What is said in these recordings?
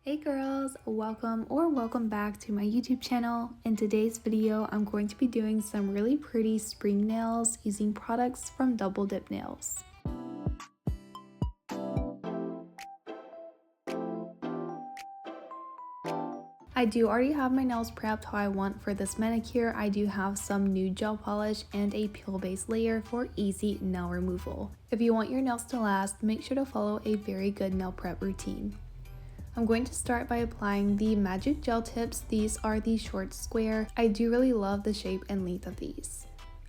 Hey girls, welcome back to my YouTube channel. In today's video, I'm going to be doing some really pretty spring nails using products from DoubleDipNails. I do already have my nails prepped how I want for this manicure. I do have some nude gel polish and a peel base layer for easy nail removal. If you want your nails to last, make sure to follow a very good nail prep routine. I'm going to start by applying the magic gel tips. These are the short square. I do really love the shape and length of these.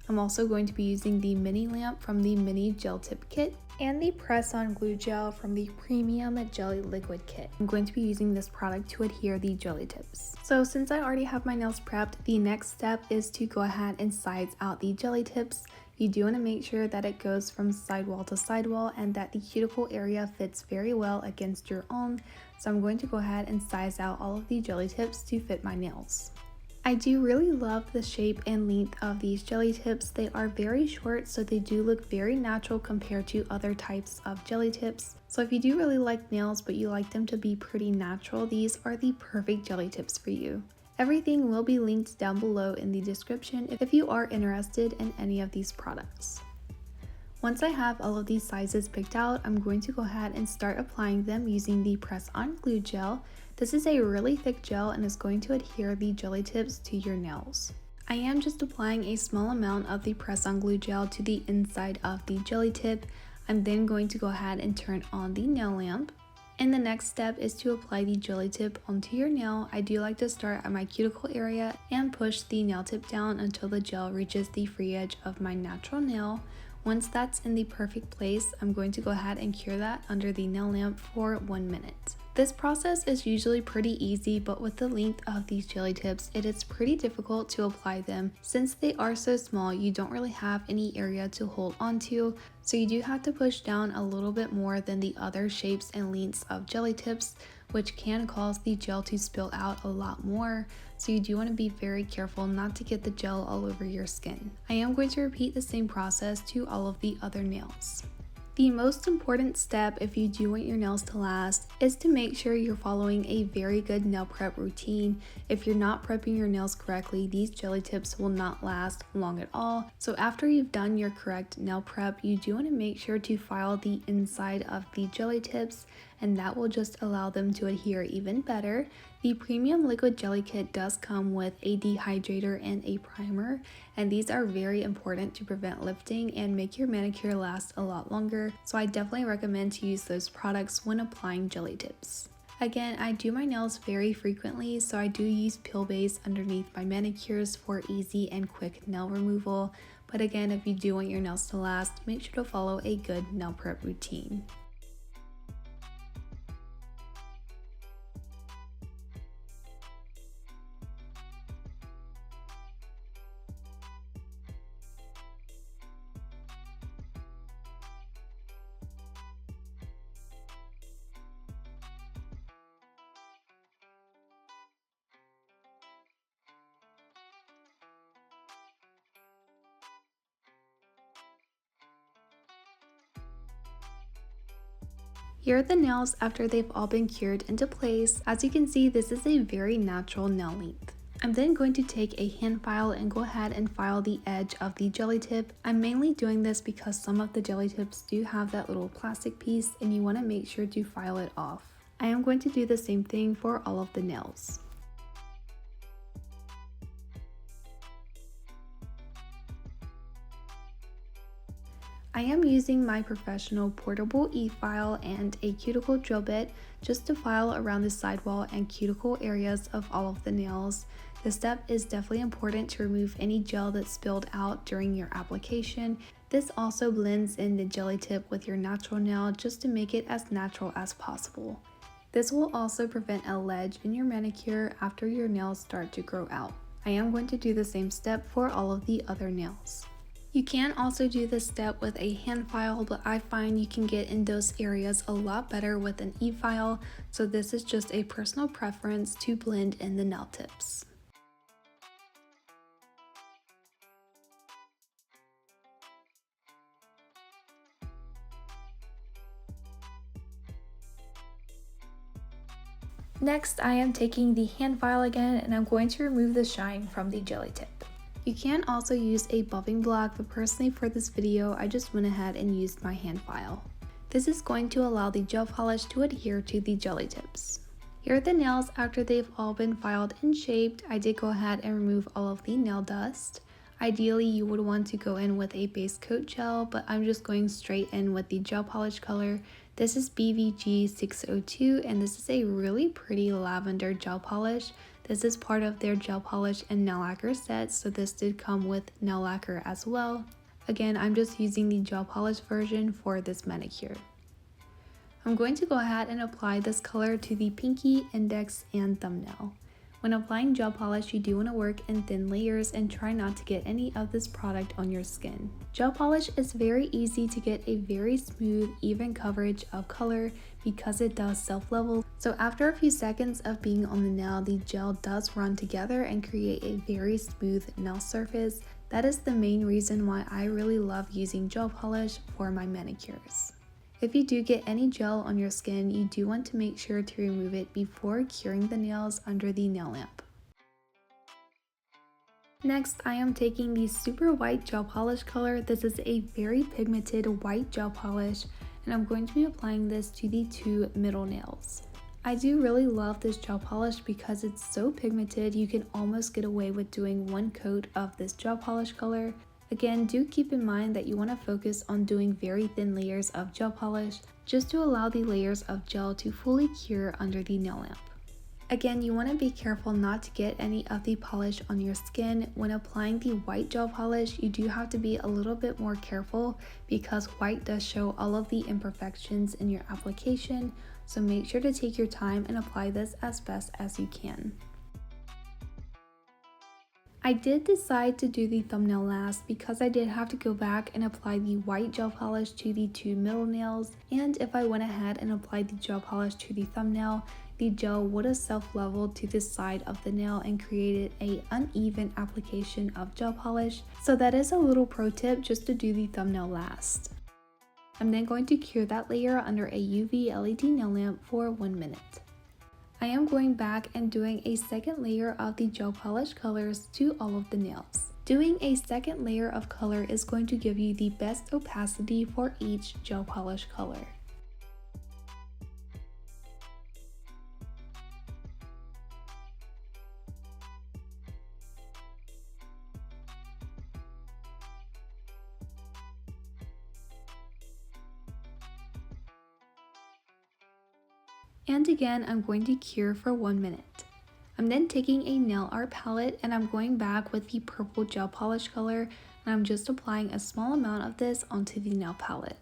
I'm also going to be using the mini lamp from the mini gel tip kit and the press on glue gel from the premium jelly liquid kit. I'm going to be using this product to adhere the jelly tips. So since I already have my nails prepped, the next step is to go ahead and size out the jelly tips. You do want to make sure that it goes from sidewall to sidewall and that the cuticle area fits very well against your own. So I'm going to go ahead and size out all of the jelly tips to fit my nails. I do really love the shape and length of these jelly tips. They are very short, so they do look very natural compared to other types of jelly tips. So if you do really like nails but you like them to be pretty natural, these are the perfect jelly tips for you. Everything will be linked down below in the description if you are interested in any of these products. Once I have all of these sizes picked out, I'm going to go ahead and start applying them using the press-on glue gel. This is a really thick gel and is going to adhere the jelly tips to your nails. I am just applying a small amount of the press-on glue gel to the inside of the jelly tip. I'm then going to go ahead and turn on the nail lamp. And the next step is to apply the jelly tip onto your nail. I do like to start at my cuticle area and push the nail tip down until the gel reaches the free edge of my natural nail. Once that's in the perfect place, I'm going to go ahead and cure that under the nail lamp for 1 minute. This process is usually pretty easy, but with the length of these jelly tips, it is pretty difficult to apply them. Since they are so small, you don't really have any area to hold onto, so you do have to push down a little bit more than the other shapes and lengths of jelly tips, which can cause the gel to spill out a lot more. So you do want to be very careful not to get the gel all over your skin. I am going to repeat the same process to all of the other nails. The most important step if you do want your nails to last is to make sure you're following a very good nail prep routine. If you're not prepping your nails correctly, these jelly tips will not last long at all. So after you've done your correct nail prep, you do want to make sure to file the inside of the jelly tips, and that will just allow them to adhere even better. The premium liquid jelly kit does come with a dehydrator and a primer, and these are very important to prevent lifting and make your manicure last a lot longer. So I definitely recommend to use those products when applying jelly tips. Again, I do my nails very frequently, so I do use peel base underneath my manicures for easy and quick nail removal. But again, if you do want your nails to last, make sure to follow a good nail prep routine. Here are the nails after they've all been cured into place. As you can see, this is a very natural nail length. I'm then going to take a hand file and go ahead and file the edge of the jelly tip. I'm mainly doing this because some of the jelly tips do have that little plastic piece and you want to make sure to file it off. I am going to do the same thing for all of the nails. I am using my professional portable e-file and a cuticle drill bit just to file around the sidewall and cuticle areas of all of the nails. This step is definitely important to remove any gel that spilled out during your application. This also blends in the jelly tip with your natural nail just to make it as natural as possible. This will also prevent a ledge in your manicure after your nails start to grow out. I am going to do the same step for all of the other nails. You can also do this step with a hand file, but I find you can get in those areas a lot better with an e-file, so this is just a personal preference to blend in the nail tips. Next, I am taking the hand file again and I'm going to remove the shine from the jelly tip. You can also use a buffing block, but personally for this video, I just went ahead and used my hand file. This is going to allow the gel polish to adhere to the jelly tips. Here are the nails after they've all been filed and shaped. I did go ahead and remove all of the nail dust. Ideally, you would want to go in with a base coat gel, but I'm just going straight in with the gel polish color. This is BVG 602 and this is a really pretty lavender gel polish. This is part of their gel polish and nail lacquer set, so this did come with nail lacquer as well. Again, I'm just using the gel polish version for this manicure. I'm going to go ahead and apply this color to the pinky, index, and thumbnail. When applying gel polish, you do want to work in thin layers and try not to get any of this product on your skin. Gel polish is very easy to get a very smooth, even coverage of color because it does self-level. So after a few seconds of being on the nail, the gel does run together and create a very smooth nail surface. That is the main reason why I really love using gel polish for my manicures. If you do get any gel on your skin, you do want to make sure to remove it before curing the nails under the nail lamp. Next, I am taking the super white gel polish color. This is a very pigmented white gel polish, and I'm going to be applying this to the two middle nails. I do really love this gel polish because it's so pigmented, you can almost get away with doing one coat of this gel polish color. Again, do keep in mind that you want to focus on doing very thin layers of gel polish just to allow the layers of gel to fully cure under the nail lamp. Again, you want to be careful not to get any of the polish on your skin. When applying the white gel polish, you do have to be a little bit more careful because white does show all of the imperfections in your application, so make sure to take your time and apply this as best as you can. I did decide to do the thumbnail last because I did have to go back and apply the white gel polish to the two middle nails, and if I went ahead and applied the gel polish to the thumbnail, the gel would have self-leveled to the side of the nail and created an uneven application of gel polish. So that is a little pro tip, just to do the thumbnail last. I'm then going to cure that layer under a UV LED nail lamp for 1 minute. I am going back and doing a second layer of the gel polish colors to all of the nails. Doing a second layer of color is going to give you the best opacity for each gel polish color. And again, I'm going to cure for 1 minute. I'm then taking a nail art palette and I'm going back with the purple gel polish color, and I'm just applying a small amount of this onto the nail palette.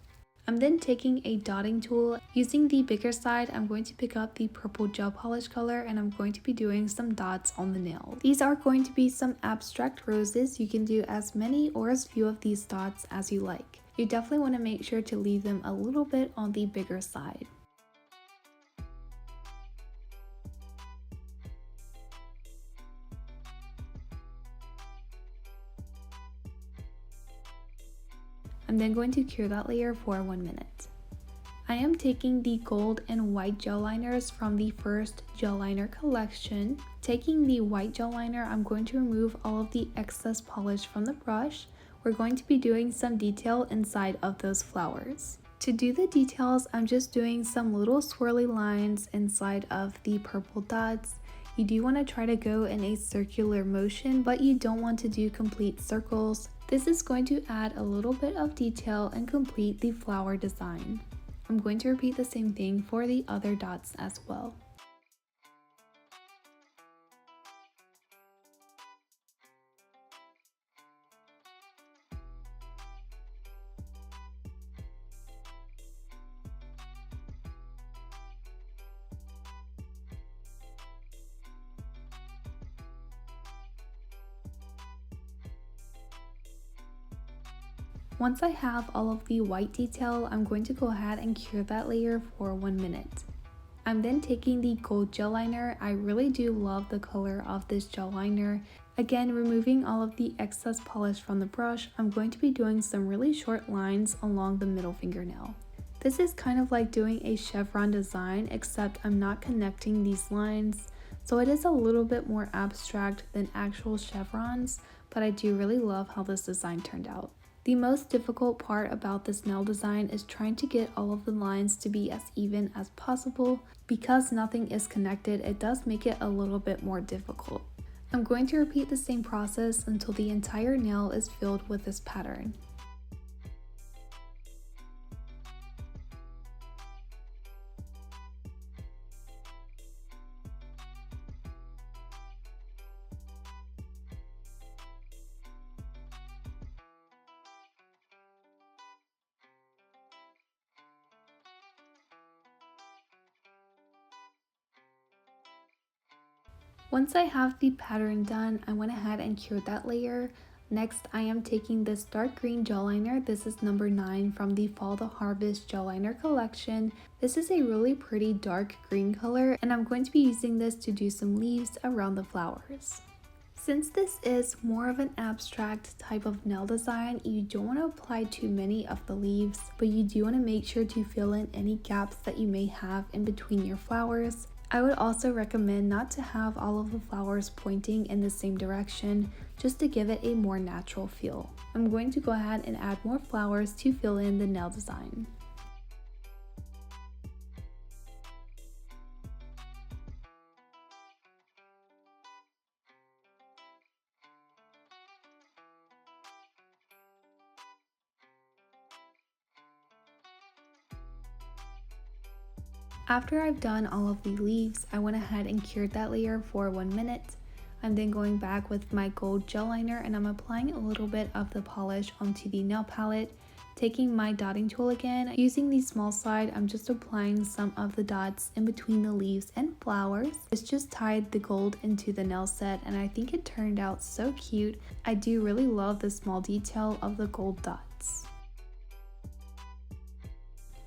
I'm then taking a dotting tool. Using the bigger side, I'm going to pick up the purple gel polish color and I'm going to be doing some dots on the nail. These are going to be some abstract roses. You can do as many or as few of these dots as you like. You definitely want to make sure to leave them a little bit on the bigger side. I'm then going to cure that layer for 1 minute. I am taking the gold and white gel liners from the first gel liner collection. Taking the white gel liner, I'm going to remove all of the excess polish from the brush. We're going to be doing some detail inside of those flowers. To do the details, I'm just doing some little swirly lines inside of the purple dots. You do want to try to go in a circular motion, but you don't want to do complete circles. This is going to add a little bit of detail and complete the flower design. I'm going to repeat the same thing for the other dots as well. Once I have all of the white detail, I'm going to go ahead and cure that layer for 1 minute. I'm then taking the gold gel liner. I really do love the color of this gel liner. Again, removing all of the excess polish from the brush, I'm going to be doing some really short lines along the middle fingernail. This is kind of like doing a chevron design, except I'm not connecting these lines, so it is a little bit more abstract than actual chevrons, but I do really love how this design turned out. The most difficult part about this nail design is trying to get all of the lines to be as even as possible. Because nothing is connected, it does make it a little bit more difficult. I'm going to repeat the same process until the entire nail is filled with this pattern. Once I have the pattern done, I went ahead and cured that layer. Next, I am taking this dark green gel liner. This is number 9 from the Fall to Harvest gel liner collection. This is a really pretty dark green color, and I'm going to be using this to do some leaves around the flowers. Since this is more of an abstract type of nail design, you don't want to apply too many of the leaves, but you do want to make sure to fill in any gaps that you may have in between your flowers. I would also recommend not to have all of the flowers pointing in the same direction, just to give it a more natural feel. I'm going to go ahead and add more flowers to fill in the nail design. After I've done all of the leaves, I went ahead and cured that layer for 1 minute. I'm then going back with my gold gel liner and I'm applying a little bit of the polish onto the nail palette. Taking my dotting tool again, using the small side, I'm just applying some of the dots in between the leaves and flowers. It's just tied the gold into the nail set and I think it turned out so cute. I do really love the small detail of the gold dots.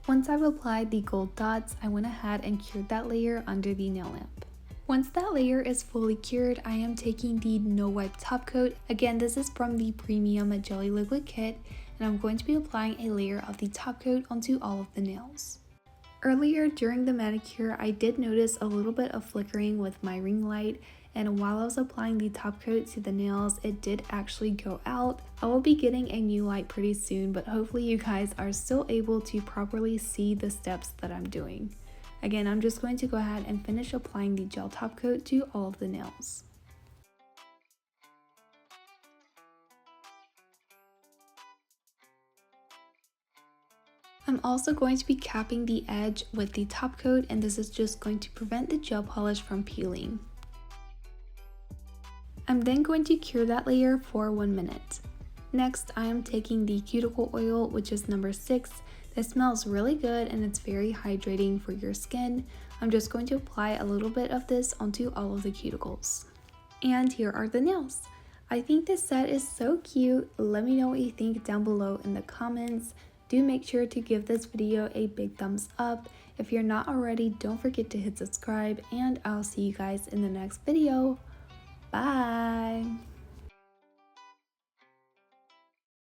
Once I've applied the gold dots, I went ahead and cured that layer under the nail lamp. Once that layer is fully cured, I am taking the No Wipe top coat. Again, this is from the Premium Jelly Liquid Kit, and I'm going to be applying a layer of the top coat onto all of the nails. Earlier during the manicure, I did notice a little bit of flickering with my ring light, and while I was applying the top coat to the nails, it did actually go out. I will be getting a new light pretty soon, but hopefully you guys are still able to properly see the steps that I'm doing. Again, I'm just going to go ahead and finish applying the gel top coat to all of the nails. I'm also going to be capping the edge with the top coat, and this is just going to prevent the gel polish from peeling. I'm then going to cure that layer for 1 minute. Next, I am taking the cuticle oil, which is number 6. This smells really good and it's very hydrating for your skin. I'm just going to apply a little bit of this onto all of the cuticles. And here are the nails. I think this set is so cute. Let me know what you think down below in the comments. Do make sure to give this video a big thumbs up. If you're not already, don't forget to hit subscribe, and I'll see you guys in the next video. Bye!